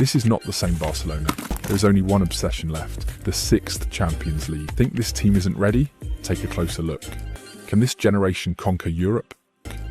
This is not the same Barcelona. There is only one obsession left, the sixth Champions League. Think this team isn't ready? Take a closer look. Can this generation conquer Europe?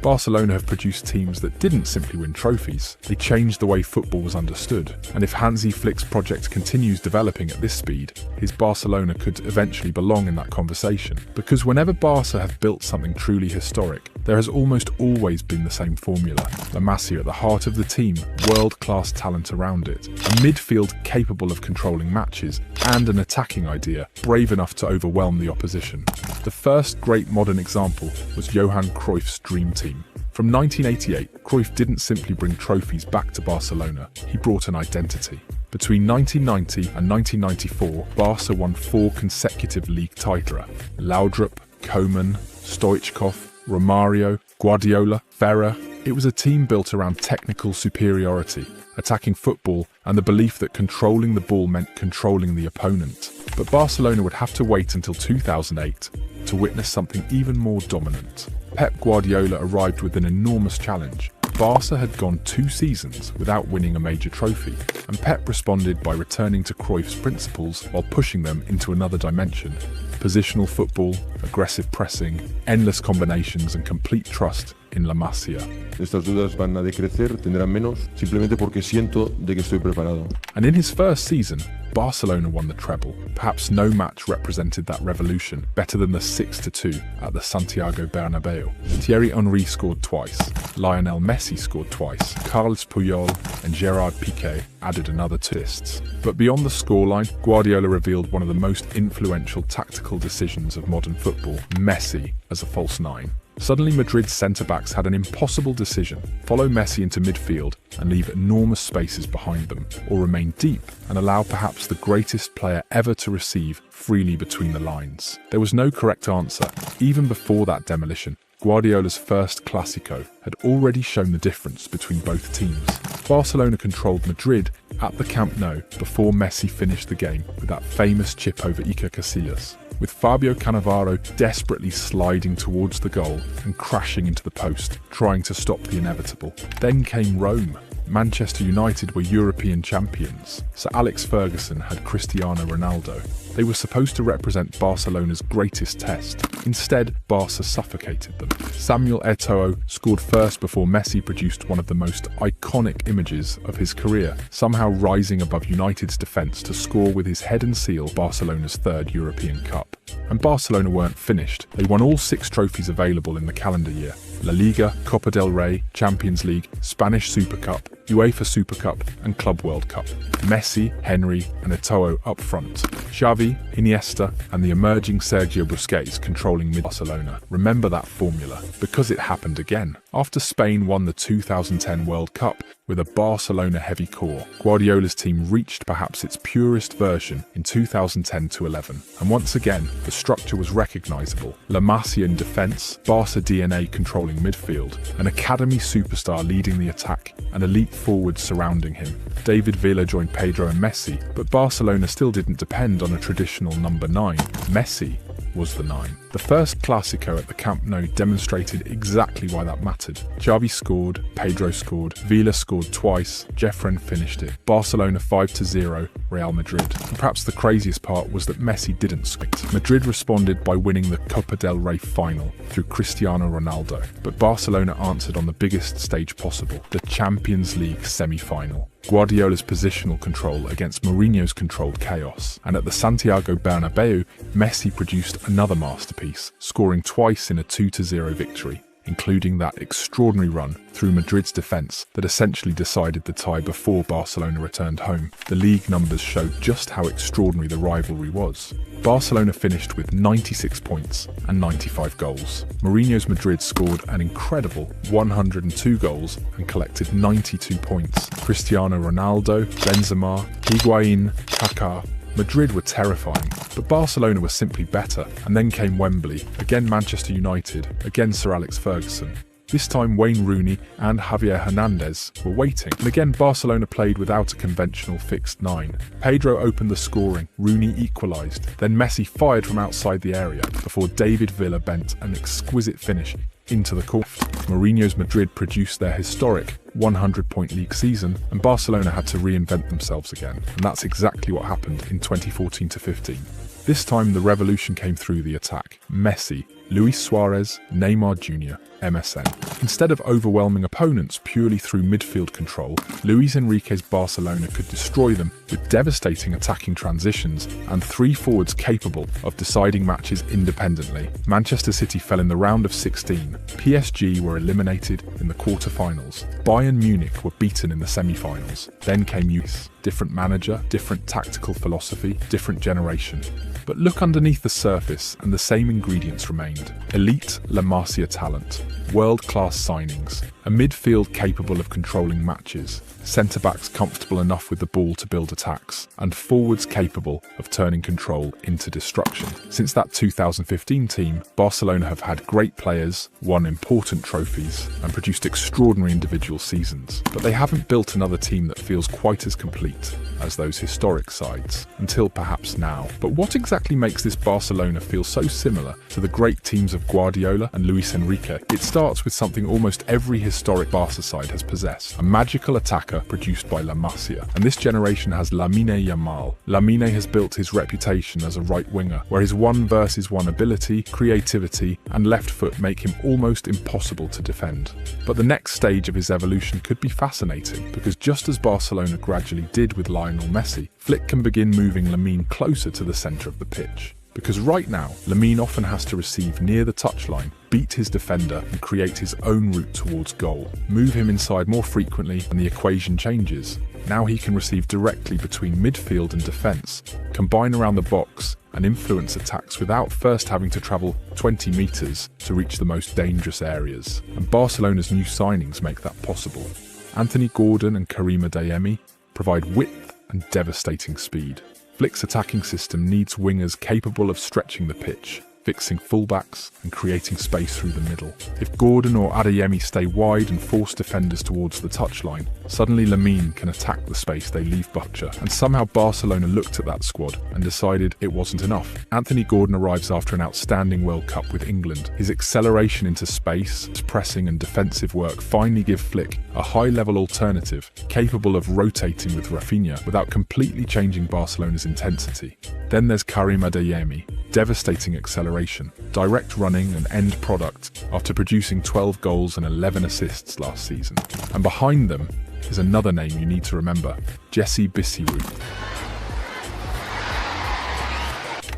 Barcelona have produced teams that didn't simply win trophies, they changed the way football was understood. And if Hansi Flick's project continues developing at this speed, his Barcelona could eventually belong in that conversation. Because whenever Barca have built something truly historic, there has almost always been the same formula. La Masia at the heart of the team, world-class talent around it, a midfield capable of controlling matches, and an attacking idea brave enough to overwhelm the opposition. The first great modern example was Johan Cruyff's dream team. From 1988, Cruyff didn't simply bring trophies back to Barcelona, he brought an identity. Between 1990 and 1994, Barca won 4 consecutive league titles. Laudrup, Koeman, Stoichkov, Romario, Guardiola, Ferrer. It was a team built around technical superiority, attacking football, and the belief that controlling the ball meant controlling the opponent. But Barcelona would have to wait until 2008 to witness something even more dominant. Pep Guardiola arrived with an enormous challenge. Barca had gone 2 seasons without winning a major trophy, and Pep responded by returning to Cruyff's principles while pushing them into another dimension. Positional football, aggressive pressing, endless combinations, and complete trust in La Masia. Estas dudas van a decrecer, tendrán menos, simplemente porque siento de que estoy preparado. And in his first season, Barcelona won the treble. Perhaps no match represented that revolution better than the 6-2 at the Santiago Bernabeu. Thierry Henry scored twice, Lionel Messi scored twice, Carles Puyol and Gerard Piqué added another 2 assists. But beyond the scoreline, Guardiola revealed one of the most influential tactical decisions of modern football, Messi as a false 9. Suddenly Madrid's centre-backs had an impossible decision: follow Messi into midfield and leave enormous spaces behind them, or remain deep and allow perhaps the greatest player ever to receive freely between the lines. There was no correct answer. Even before that demolition, Guardiola's first Clásico had already shown the difference between both teams. Barcelona controlled Madrid at the Camp Nou before Messi finished the game with that famous chip over Iker Casillas, with Fabio Cannavaro desperately sliding towards the goal and crashing into the post, trying to stop the inevitable. Then came Rome. Manchester United were European champions. Sir Alex Ferguson had Cristiano Ronaldo. They were supposed to represent Barcelona's greatest test. Instead, Barca suffocated them. Samuel Eto'o scored first before Messi produced one of the most iconic images of his career, somehow rising above United's defence to score with his head and seal Barcelona's 3rd European Cup. And Barcelona weren't finished. They won all 6 trophies available in the calendar year: La Liga, Copa del Rey, Champions League, Spanish Super Cup, UEFA Super Cup and Club World Cup. Messi, Henry and Eto'o up front. Xavi, Iniesta and the emerging Sergio Busquets controlling mid-Barcelona. Remember that formula, because it happened again. After Spain won the 2010 World Cup with a Barcelona-heavy core, Guardiola's team reached perhaps its purest version in 2010-11. And once again, the structure was recognisable. La Masia in defence, Barca DNA controlling midfield, an academy superstar leading the attack, and elite forwards surrounding him. David Villa joined Pedro and Messi, but Barcelona still didn't depend on a traditional number 9. Messi was the 9. The first Clásico at the Camp Nou demonstrated exactly why that mattered. Xavi scored, Pedro scored, Villa scored twice, Jeffren finished it. Barcelona 5-0, Real Madrid. And perhaps the craziest part was that Messi didn't score. Madrid responded by winning the Copa del Rey final through Cristiano Ronaldo, but Barcelona answered on the biggest stage possible, the Champions League semi-final. Guardiola's positional control against Mourinho's controlled chaos. And at the Santiago Bernabeu, Messi produced another masterpiece, scoring twice in a 2-0 victory, including that extraordinary run through Madrid's defence that essentially decided the tie before Barcelona returned home. The league numbers showed just how extraordinary the rivalry was. Barcelona finished with 96 points and 95 goals. Mourinho's Madrid scored an incredible 102 goals and collected 92 points. Cristiano Ronaldo, Benzema, Higuain, Kaká. Madrid were terrifying, but Barcelona were simply better. And then came Wembley, again Manchester United, again Sir Alex Ferguson. This time Wayne Rooney and Javier Hernandez were waiting, and again Barcelona played without a conventional fixed 9. Pedro opened the scoring, Rooney equalised, then Messi fired from outside the area before David Villa bent an exquisite finish, into the corner. Mourinho's Madrid produced their historic 100-point league season, and Barcelona had to reinvent themselves again. And that's exactly what happened in 2014-15. This time, the revolution came through the attack. Messi, Luis Suarez, Neymar Jr., MSN. Instead of overwhelming opponents purely through midfield control, Luis Enrique's Barcelona could destroy them with devastating attacking transitions and three forwards capable of deciding matches independently. Manchester City fell in the round of 16. PSG were eliminated in the quarter-finals. Bayern Munich were beaten in the semi-finals. Then came youth. Different manager, different tactical philosophy, different generation. But look underneath the surface and the same ingredients remained. Elite La Masia talent, world-class signings, a midfield capable of controlling matches, centre-backs comfortable enough with the ball to build attacks, and forwards capable of turning control into destruction. Since that 2015 team, Barcelona have had great players, won important trophies, and produced extraordinary individual seasons. But they haven't built another team that feels quite as complete as those historic sides, until perhaps now. But what exactly makes this Barcelona feel so similar to the great teams of Guardiola and Luis Enrique? It starts with something almost every historic Barca side has possessed: a magical attacker produced by La Masia. And this generation has Lamine Yamal. Lamine has built his reputation as a right winger, where his 1 versus 1 ability, creativity, and left foot make him almost impossible to defend. But the next stage of his evolution could be fascinating, because just as Barcelona gradually did with Lionel Messi, Flick can begin moving Lamine closer to the centre of the pitch. Because right now, Lamine often has to receive near the touchline, beat his defender and create his own route towards goal. Move him inside more frequently and the equation changes. Now he can receive directly between midfield and defence, combine around the box and influence attacks without first having to travel 20 metres to reach the most dangerous areas. And Barcelona's new signings make that possible. Anthony Gordon and Karim Adeyemi provide width and devastating speed. Flick's attacking system needs wingers capable of stretching the pitch, fixing fullbacks and creating space through the middle. If Gordon or Adeyemi stay wide and force defenders towards the touchline, suddenly Lamine can attack the space they leave Butcher. And somehow Barcelona looked at that squad and decided it wasn't enough. Anthony Gordon arrives after an outstanding World Cup with England. His acceleration into space, his pressing and defensive work finally give Flick a high-level alternative capable of rotating with Rafinha without completely changing Barcelona's intensity. Then there's Karim Adeyemi. Devastating acceleration, direct running and end product after producing 12 goals and 11 assists last season. And behind them is another name you need to remember: Jesse Bissiru.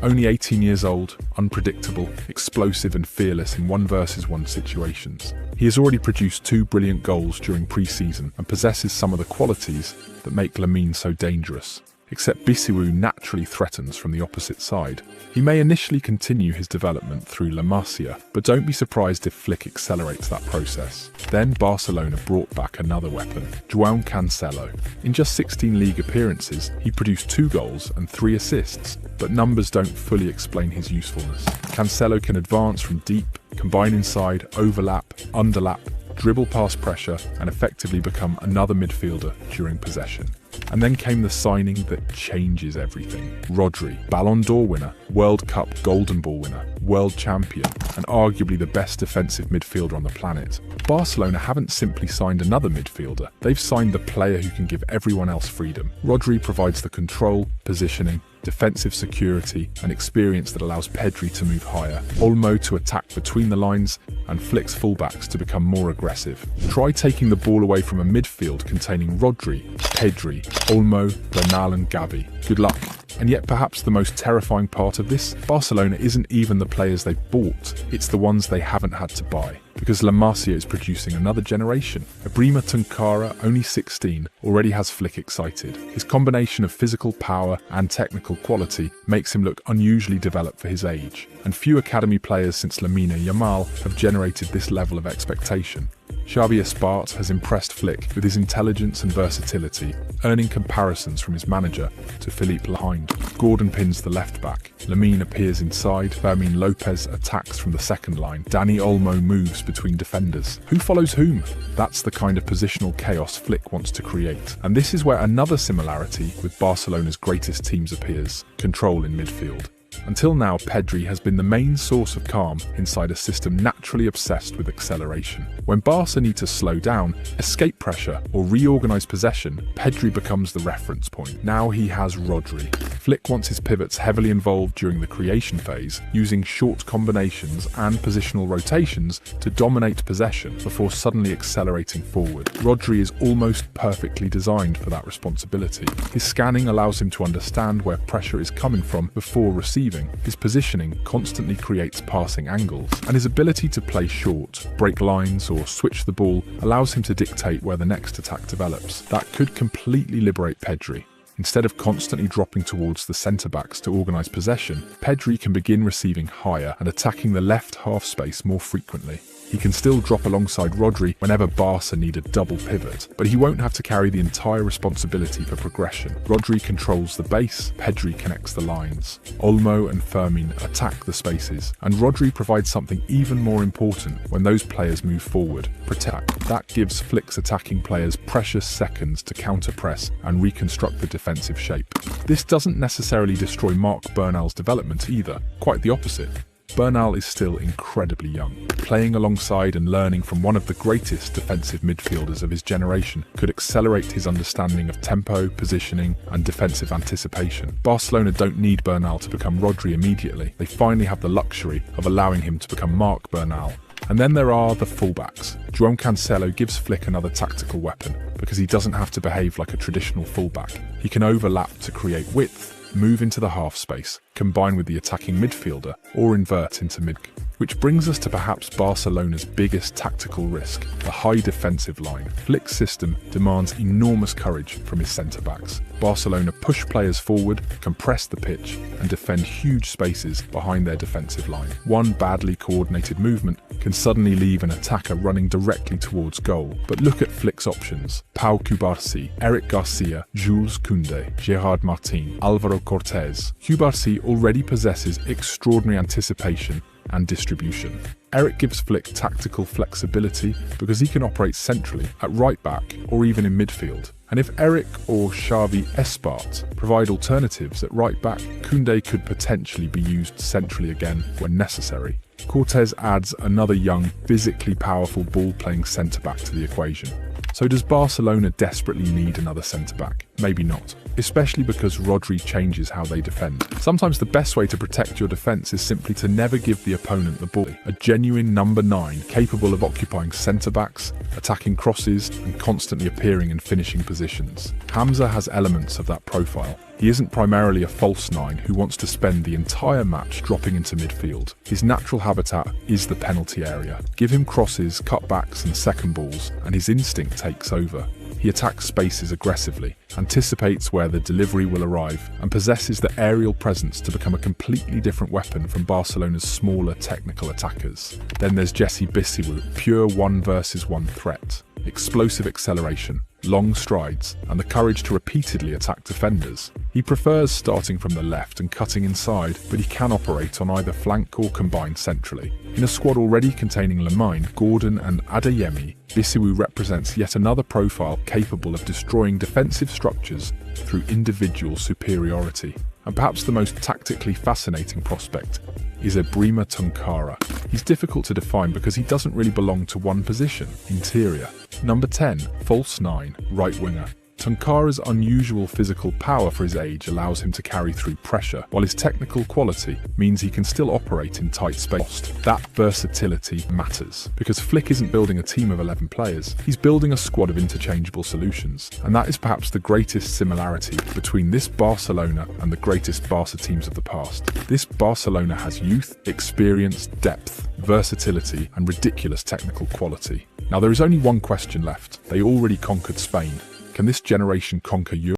Only 18 years old, unpredictable, explosive and fearless in 1 versus 1 situations. He has already produced 2 brilliant goals during pre-season and possesses some of the qualities that make Lamine so dangerous. Except Bissiru naturally threatens from the opposite side. He may initially continue his development through La Masia, but don't be surprised if Flick accelerates that process. Then Barcelona brought back another weapon, João Cancelo. In just 16 league appearances, he produced 2 goals and 3 assists, but numbers don't fully explain his usefulness. Cancelo can advance from deep, combine inside, overlap, underlap, dribble past pressure, and effectively become another midfielder during possession. And then came the signing that changes everything. Rodri, Ballon d'Or winner, World Cup Golden Ball winner, world champion, and arguably the best defensive midfielder on the planet. Barcelona haven't simply signed another midfielder, they've signed the player who can give everyone else freedom. Rodri provides the control, positioning, defensive security, and experience that allows Pedri to move higher, Olmo to attack between the lines, and Flick's fullbacks to become more aggressive. Try taking the ball away from a midfield containing Rodri, Pedri, Olmo, Bernal and Gavi. Good luck. And yet perhaps the most terrifying part of this, Barcelona isn't even the players they've bought, it's the ones they haven't had to buy. Because La Masia is producing another generation. Ibrahima Tunkara, only 16, already has Flick excited. His combination of physical power and technical quality makes him look unusually developed for his age. And few academy players since Lamine Yamal have generated this level of expectation. Xavi Espart has impressed Flick with his intelligence and versatility, earning comparisons from his manager to Philippe Lahind. Gordon pins the left back. Lamine appears inside. Fermin Lopez attacks from the second line. Dani Olmo moves between defenders. Who follows whom? That's the kind of positional chaos Flick wants to create. And this is where another similarity with Barcelona's greatest teams appears: control in midfield. Until now, Pedri has been the main source of calm inside a system naturally obsessed with acceleration. When Barca need to slow down, escape pressure, or reorganize possession, Pedri becomes the reference point. Now he has Rodri. Flick wants his pivots heavily involved during the creation phase, using short combinations and positional rotations to dominate possession before suddenly accelerating forward. Rodri is almost perfectly designed for that responsibility. His scanning allows him to understand where pressure is coming from before receiving. His positioning constantly creates passing angles, and his ability to play short, break lines, or switch the ball allows him to dictate where the next attack develops. That could completely liberate Pedri. Instead of constantly dropping towards the centre-backs to organise possession, Pedri can begin receiving higher and attacking the left half space more frequently. He can still drop alongside Rodri whenever Barca need a double pivot, but he won't have to carry the entire responsibility for progression. Rodri controls the base, Pedri connects the lines. Olmo and Fermin attack the spaces, and Rodri provides something even more important when those players move forward: protect. That gives Flick's attacking players precious seconds to counter-press and reconstruct the defensive shape. This doesn't necessarily destroy Marc Bernal's development either, quite the opposite. Bernal is still incredibly young. Playing alongside and learning from one of the greatest defensive midfielders of his generation could accelerate his understanding of tempo, positioning, and defensive anticipation. Barcelona don't need Bernal to become Rodri immediately. They finally have the luxury of allowing him to become Marc Bernal. And then there are the fullbacks. João Cancelo gives Flick another tactical weapon because he doesn't have to behave like a traditional fullback. He can overlap to create width, move into the half space, combine with the attacking midfielder, or invert into mid. Which brings us to perhaps Barcelona's biggest tactical risk, the high defensive line. Flick's system demands enormous courage from his centre-backs. Barcelona push players forward, compress the pitch, and defend huge spaces behind their defensive line. One badly coordinated movement can suddenly leave an attacker running directly towards goal. But look at Flick's options: Pau Cubarsí, Eric Garcia, Jules Koundé, Gerard Martin, Alvaro Cortés. Cubarsí already possesses extraordinary anticipation and distribution. Eric gives Flick tactical flexibility because he can operate centrally, at right back, or even in midfield. And if Eric or Xavi Espart provide alternatives at right back, Koundé could potentially be used centrally again when necessary. Cortés adds another young, physically powerful ball-playing centre-back to the equation. So does Barcelona desperately need another centre-back? Maybe not, especially because Rodri changes how they defend. Sometimes the best way to protect your defence is simply to never give the opponent the ball. A genuine number 9 capable of occupying centre-backs, attacking crosses, and constantly appearing in finishing positions. Hamza has elements of that profile. He isn't primarily a false 9 who wants to spend the entire match dropping into midfield. His natural habitat is the penalty area. Give him crosses, cutbacks, and second balls, and his instinct takes over. He attacks spaces aggressively, anticipates where the delivery will arrive, and possesses the aerial presence to become a completely different weapon from Barcelona's smaller technical attackers. Then there's Jesse Bissou, pure 1 versus 1 threat. Explosive acceleration, long strides, and the courage to repeatedly attack defenders. He prefers starting from the left and cutting inside, but he can operate on either flank or combine centrally. In a squad already containing Lemine, Gordon and Adeyemi, Bissou represents yet another profile capable of destroying defensive structures through individual superiority. And perhaps the most tactically fascinating prospect is Ibrahima Tunkara. He's difficult to define because he doesn't really belong to one position, interior. Number 10, false 9, right winger. Tunkara's unusual physical power for his age allows him to carry through pressure, while his technical quality means he can still operate in tight space. That versatility matters, because Flick isn't building a team of 11 players, he's building a squad of interchangeable solutions. And that is perhaps the greatest similarity between this Barcelona and the greatest Barca teams of the past. This Barcelona has youth, experience, depth, versatility, and ridiculous technical quality. Now there is only one question left. They already conquered Spain. Can this generation conquer Europe?